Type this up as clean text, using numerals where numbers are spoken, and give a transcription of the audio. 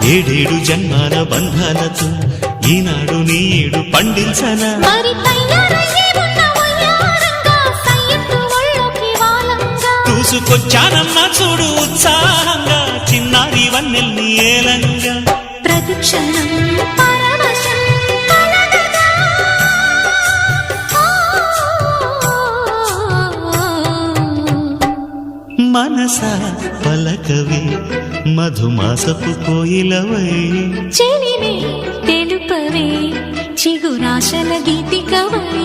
ఏడేడు జన్మాల బంధాలతో ఈనాడు నీడు పండించనా చూసుకొచ్చానమ్మా చూడు ఉత్సాహంగా చిన్నారి వన్నెల్ని ఏలంగా ప్రతిక్షణం మనసా పలకవే మధుమాసపు కోయిలవై చెలివే తెలుపవే చిగురాశల గీతికవై